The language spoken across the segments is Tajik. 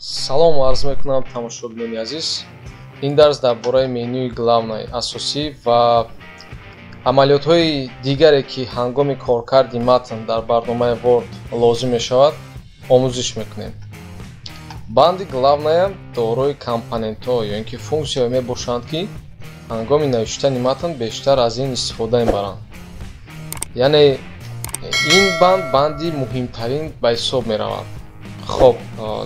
Салом арз мекунам тамошобинони азиз. Ин дарс дар бораи менюи главнаи асосӣ ва амалиётҳои дигаре ки ҳангоми коркарди матн дар барномаи Word лозим мешавад омӯзиш мекунем. Банди главная дорои компонентҳо ё ин ки функсияҳое мебошанд ки ҳангоми навиштани матн бештар аз ин истифода мебаранд. Яъне ин банди муҳимтарин ба ҳисоб меравад. خب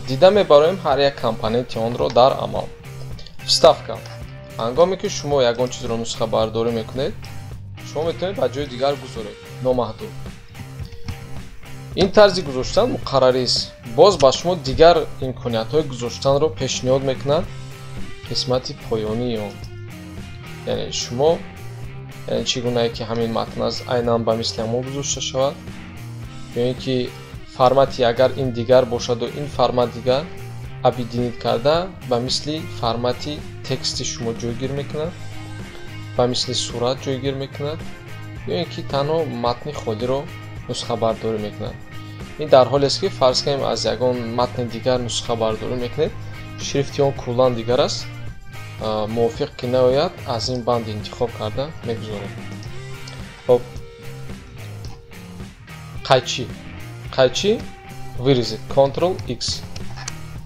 دیده میبریم هر یک کامپوننت آن را در عمل. вставка. هنگامی که شما یگان چیز را نسخه برداری میکنید شما میتونید به جای دیگر گذارید نامحدود. این طرز گذاشتن مقرری است. باز با شما دیگر امکانیت های گذاشتن را پیشنهاد میکنند قسمت پایانی آن. یعنی شما چگونه که همین متن از عیناً به مثل همون گذاشته شود یا اینکه فرمتی اگر این دیگر باشد و این فرمت دیگر ابیدینیت کرده به مثل فرمتی تکستی شما جایگیر میکند به مثل صورت جایگیر میکند یا اینکه تنها متن خالی رو نسخه برداری میکند. این در حالی است که فرض کنیم از یگان متن دیگر نسخه برداری میکنید شرفتی اون کلان دیگر است موافق که نباید از این بند انتخاب کرده میگذاریم. خب قайчи вырезать Ctrl+X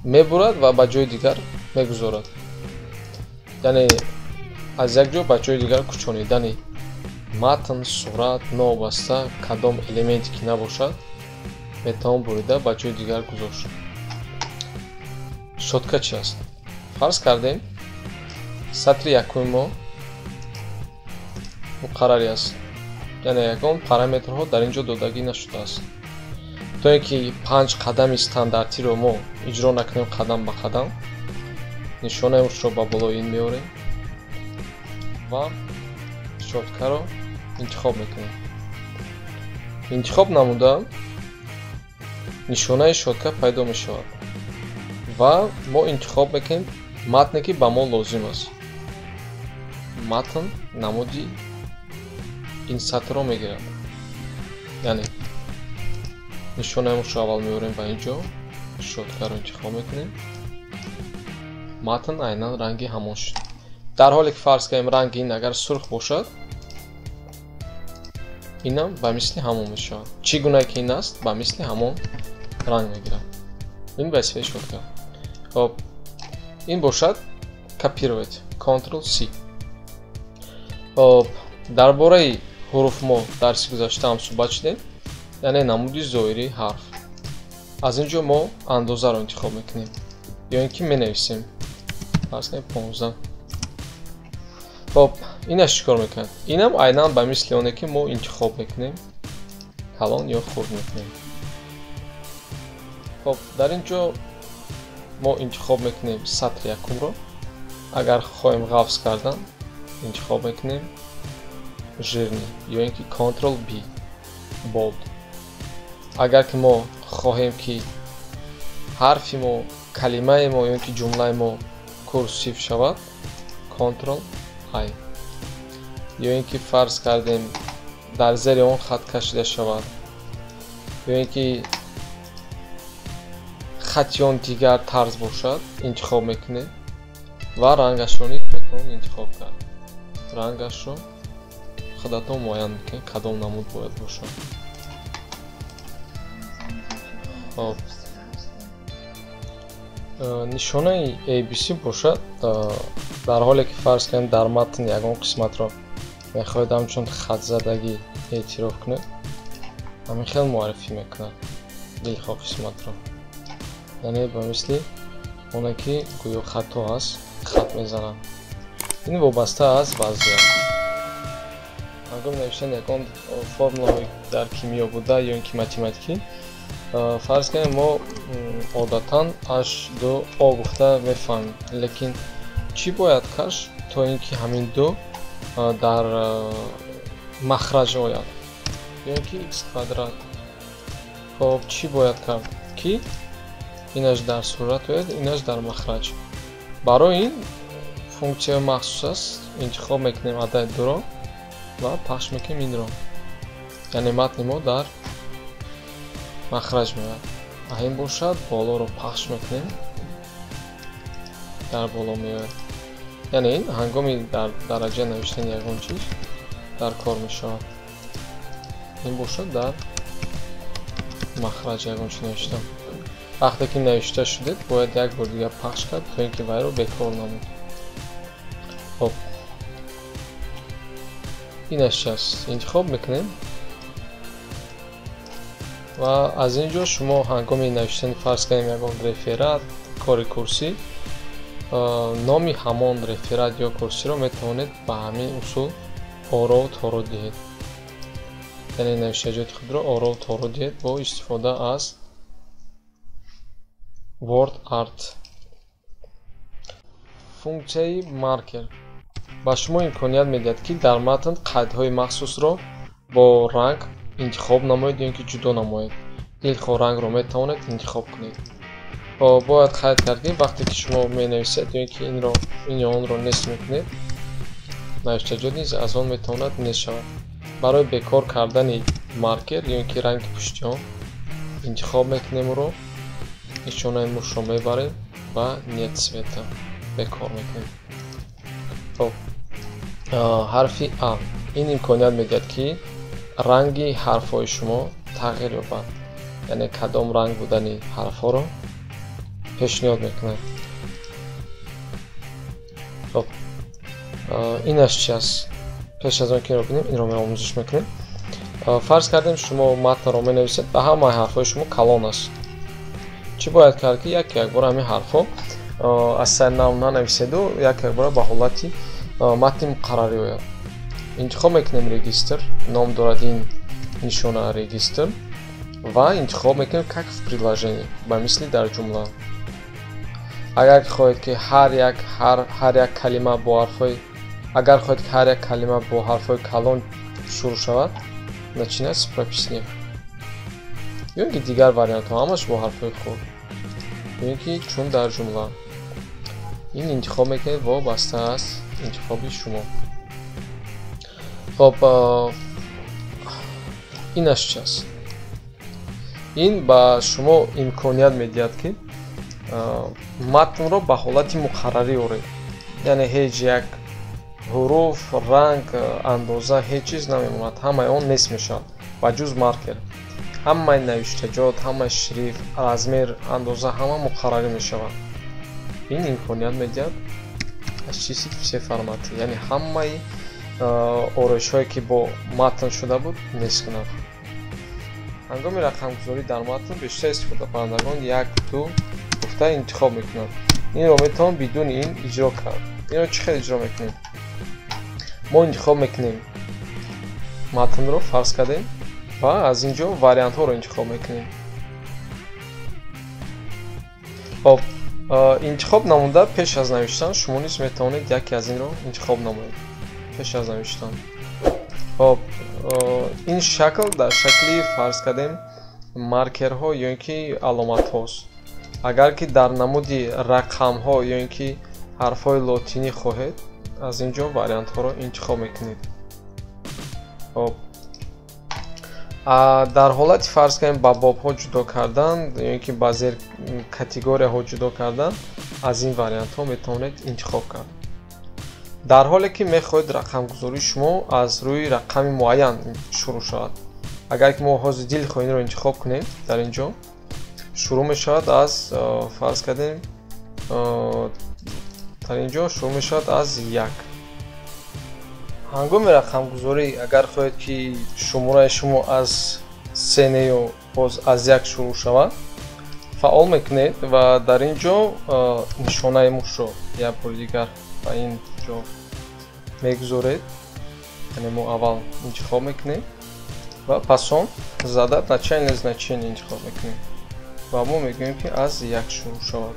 мебурад ва ба ҷои дигар мегузорад. Яъне аз як ҷо ба ҷои дигар кӯчонидани матн, сурат, новобаста кадом элементе ки набошад метавон бурида ба ҷои дигар гузошт. Шотка чи аст? Фарз кардем сатри якуми мо муқаррари аст. Яъне ягон параметрҳо дар ин ҷо додагӣ нашудааст. То ин ки 5 қадами стандартиро мо иҷро накунем қадам ба қадам нишонаашро ба болои ин меорем ва шоткаро интихоб мекунем. интихоб намуда нишонаи шотка пайдо мешавад ва мо интихоб мекунем матне ки ба мо лозим аст. матн намуди ин сатрро мегирад. Яъне нишонаамошро аввал меорем ба ин ҷо шоткаро интихоб мекунем. матн айнан ранги ҳамон шуд. дар ҳоле ки фарз кардем ранги ин агар сурх бошад инам ба мисли ҳамон мешавад. чӣ гуна ки ин аст ба мисли ҳамон ранг мегирад. ин вазифаи шотка. хоб ин бошад копировать Ctrl+C. хоб дар бораи ҳуруф мо дарси гузашта ҳам суҳбат шудем. яъне намуди зоҳирии ҳарф. аз ин ҷо мо андозаро интихоб мекунем ё ин ки менависем фарз кунем 15. хоб инаш чӣ кор мекунад? инам айнан ба мисли оне ки мо интихоб мекунем калон ё хурд мекунем. хоб дар ин ҷо мо интихоб мекунем сатри якумро. агар хоҳем ғафз кардан интихоб мекунем жирни ё ин ки Ctrl+B bold. агар ки мо хоҳем ки ҳарфи мо калимаи мо ё ин ки ҷумлаи мо курсив шавад Ctrl+I. ё ин ки фарз кардем дар зери он хат кашида шавад ё ин ки хати он дигар тарз бошад интихоб мекунем ва рангашро метавон интихоб кард. рангашро худатон муайян мекунем кадом намуд бояд бошад. хоб нишонаи ABC бошад дар ҳоле ки фарз кардем дар матн ягон қисматро мехоҳед ҳамчун хатзадагӣ эътироф кунед ҳамин хел муаррифӣ мекунад дилхоҳ қисматро. яъне ба мисли оне ки гӯё хато аст хат мезанад. ин вобаста аст вазъият. ҳангоми навиштани ягон формулаҳои дар кимиё буда ё ин ки математикӣ фарз кунем мо одатан H2O гуфта мефаҳмем лекин чӣ бояд каш то ин ки ҳамин ду дар махраҷ ояд ё ин ки x². хоб чӣ бояд кард ки инаш дар сурат ояд инаш дар махраҷ. барои ин функсияи махсус аст интихоб мекунем адади дуро ва пахш мекунем инро. яъне матни мо дар махраҷ меояд. ин бошад болоро пахш мекунем дар боло меояд. Яъне ин ҳангоми дар дараҷа навиштани ягон чиз дар кор мешавад. ин бошад дар махраҷ ягон чиз навиштам. вақте ки навишта шудед бояд як бор дигар пахш кард то ин ки вайро бекор намуд. хоб инаш аст интихоб мекунем ва аз ин ҷо шумо ҳангоми навиштани фарз кардем ягон реферат кори курсӣ номи ҳамон реферат ё курсиро метавонед ба ҳамин усул орову тору диҳед. яъне навиштаҷоти худро орову тору диҳед бо истифода аз word art. функсияи маркер ба шумо имконият медиҳад ки дар матн қайдҳои махсусро бо ранг интихоб намоед ё ин ки ҷудо намоед. илхо рангро метавонед интихоб кунед. бояд қайд кард ки вақте ки шумо менависед ё ин ки инро ин ё онро нест мекунед навиштаҷот низ аз он метавонад нест шавад. барои бекор кардани маркер ё ин ки ранги пушти он интихоб мекунем уро нишонаи мушро мебарем ва нет цвета бекор мекунем. хоб ҳарфи а ин имконият медиҳад ки ранги ҳарфҳои шумо тағйир ёбад. яъне кадом ранг будани ҳарфҳоро пешниҳод мекунад. хоб инаш чи аст? пеш аз он ки инро бинем инро меомӯзиш мекунем. фарз кардем шумо матнро менависед ба ҳамаи ҳарфҳои шумо калон аст. чӣ бояд кард ки як бора ҳамин ҳарфҳо аз сайри нав нанависеду як бора ба ҳолати матни муқаррарӣ ояд. интихоб мекунем регистр, ном дорад ин нишона регистр ва интихоб мекунем как в приложении ба мисли дар ҷумла. агар хоҳед ки ҳар як калима бо ҳарфҳои агар хоҳед ки ҳар як калима бо ҳарфҳои калон шурӯъ шавад начинать с прописных ё ин ки дигар вариантҳо ҳамаш бо ҳарфҳои хурд ё ин ки чун дар ҷумла. ин интихоб мекунед вобаста аст интихоби шумо. хоб инаш чи аст? ин ба шумо имконият медиҳад ки матнро ба ҳолати муқаррарӣ оред. яъне ҳеҷ як ҳуруф, ранг, андоза ҳеҷ чиз намемонад. ҳамаи он нест мешавад ба ҷуз маркер. ҳамаи навиштаҷот, ҳамаи шрифт, размер, андоза ҳама муқаррарӣ мешавад. ин имконият медиҳад очистить все форматы. яъне ҳамаи ороишҳое ки бо матн шуда буд нест кунад. ҳангоми рақамгузорӣ дар матн бештар истифодабарандагон 1, 2 гуфта интихоб мекунанд. инро метавон бидуни ин иҷро кард. инро чӣ хел иҷро мекунем? мо интихоб мекунем матнро фарз кардем ва аз ин ҷо вариантҳоро интихоб мекунем. хоб интихоб намуда пеш аз навиштан шумо низ метавонед яке аз инро интихоб намоед пеш аз навиштан. хоб ин шакл дар шакли фарз кардем маркерҳо ё ин ки аломатҳост. агар ки дар намуди рақамҳо ё ин ки ҳарфҳои лотинӣ хоҳед аз ин ҷо вариантҳоро интихоб мекунед. хоб дар ҳолати фарз кардем ба бобҳо ҷудо кардан ё ин ки ба зер категорияҳо ҷудо кардан аз ин вариантҳо метавонед интихоб кард. дар ҳоле ки мехоҳед рақамгузории шумо аз рӯи рақами муайян шурӯъ шавад. агар ки мо ҳозир дилхоҳ инро интихоб кунем дар ин ҷо шурӯъ мешавад аз фарз кардем дар ин ҷо шурӯъ мешавад аз 1. ҳангоми рақамгузорӣ агар хоҳед ки шумораи шумо аз 3 неё боз аз 1 шурӯъ шавад фаъол мекунед ва дар ин ҷо нишонаи мушро як бори дигар ба ин ҷо мегузоред. яъне мо аввал интихоб мекунем ва пас он задат начальное значение интихоб мекунем ва мо мегӯем ки аз 1 шурӯъ шавад.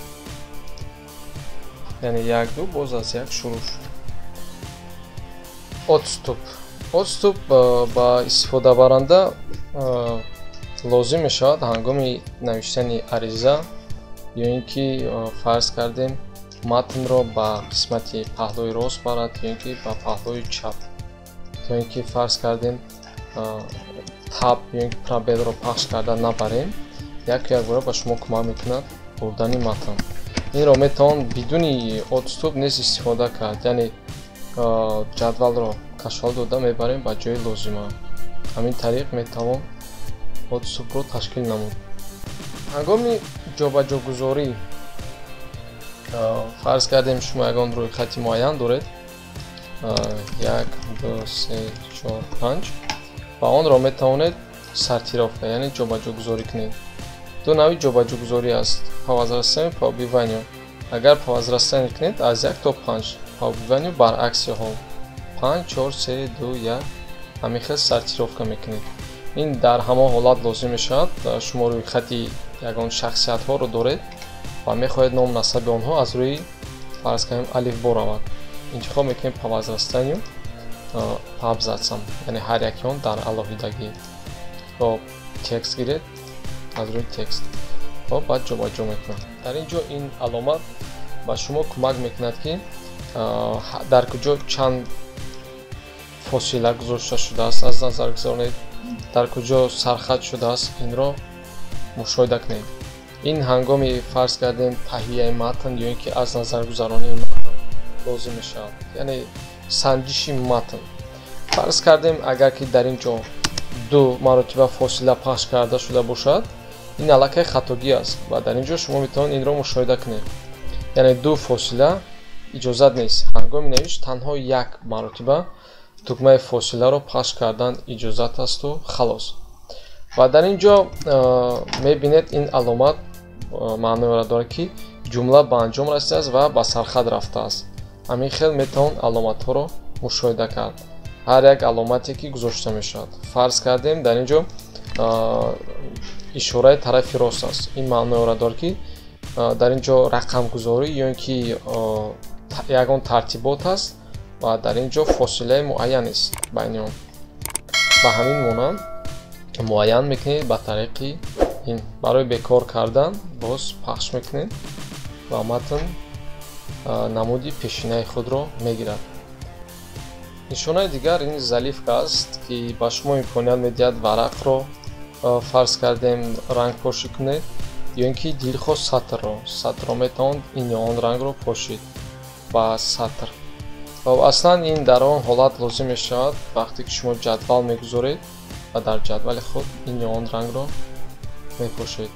яъне 1, 2 боз аз 1 шурӯъ шуд. отступ ба истифодабаранда лозим мешавад ҳангоми навиштани ариза ё ин ки фарз кардем матнро ба қисмати паҳлӯи рост барад ё ин ки ба паҳлӯи чап ё ин ки фарз кардем таб ё ин ки пробелро пахш карда набарем як бора ба шумо кӯмак мекунад бурдани матн. инро метавон бидуни отступ низ истифода кард, яъне ҷадвалро кашфал дода мебарем ба ҷои лозима. ҳамин тариқ метавон отступро ташкил намуд. ҳангоми ҷобаҷогузорӣ фарз кардем шумо ягон рӯйхати муайян доред 1 2 3 4 5 ва онро метавонед сортировка, яъне ҷобаҷогузорӣ кунед. ду нави ҷобаҷогузорӣ аст: по возрастам, по убиванию. агар по возрастам кунед аз 1 то 5, по убиванию баръакси ҳол 5 4 3 2 1 ҳамин хел сортировка мекунед. ин дар ҳамон ҳолат лозим мешавад. шумо рӯйхати ягон шахсиятҳоро доред ва мехоҳед ном насаби онҳо аз рӯи фарз кардем алифбо равад. интихоб мекунед по возрастанию, по абзацам, яъне ҳар яки он дар алоҳидагӣ. хоб текст гиред, аз рӯи текст баъд ҷобаҷо мекунад. дар ин ҷо ин аломат ба шумо кӯмак мекунад ки дар куҷо чанд фосила гузошта шудааст аз назар гузаронед, дар куҷо сархат шудааст, инро мушоҳида кунед. ин ҳангоми фарз кардем таҳияи матн ё ин ки аз назар гузаронии матн лозим мешавад, яъне санҷиши матн. фарз кардем агар ки дар ин ҷо 2 маротиба фосила пахш карда шуда бошад, ин аллакай хатогӣ аст ва дар ин ҷо шумо метавонед инро мушоҳида кунед. яъне 2 фосила иҷозат нест. ҳангоми навиш танҳо 1 маротиба тугмаи фосиларо пахш кардан иҷозат асту халос. ва дар ин ҷо мебинед ин аломат маъноеро дорад ки ҷумла ба анҷом расидааст ва ба сархат рафтааст. ҳамин хел метавон аломатҳоро мушоҳида кард. ҳар як аломате ки гузошта мешавад. фарз кардем дар ин ҷо ишораи тарафи рост аст. ин маъноеро дорад ки дар ин ҷо рақамгузорӣ ё ин ки ягон тартибот аст ва дар ин ҷо фосилаи муайянест байни он. ба ҳамин монанд муайян мекунед ба тариқи ин. барои бекор кардан боз пахш мекунед ва матн намуди пешинаи худро мегирад. нишонаи дигар ин заливка аст ки ба шумо имконият медиҳад варақро фарз кардем рангпошӣ кунед ё ин ки дилхоз сатрро метавонд ин ё он рангро пошид ба сатр. аслан ин дар он ҳолат лозим мешавад вақте ки шумо ҷадвал мегузоред ва дар ҷадвали худ ин ё он рангро мепошед.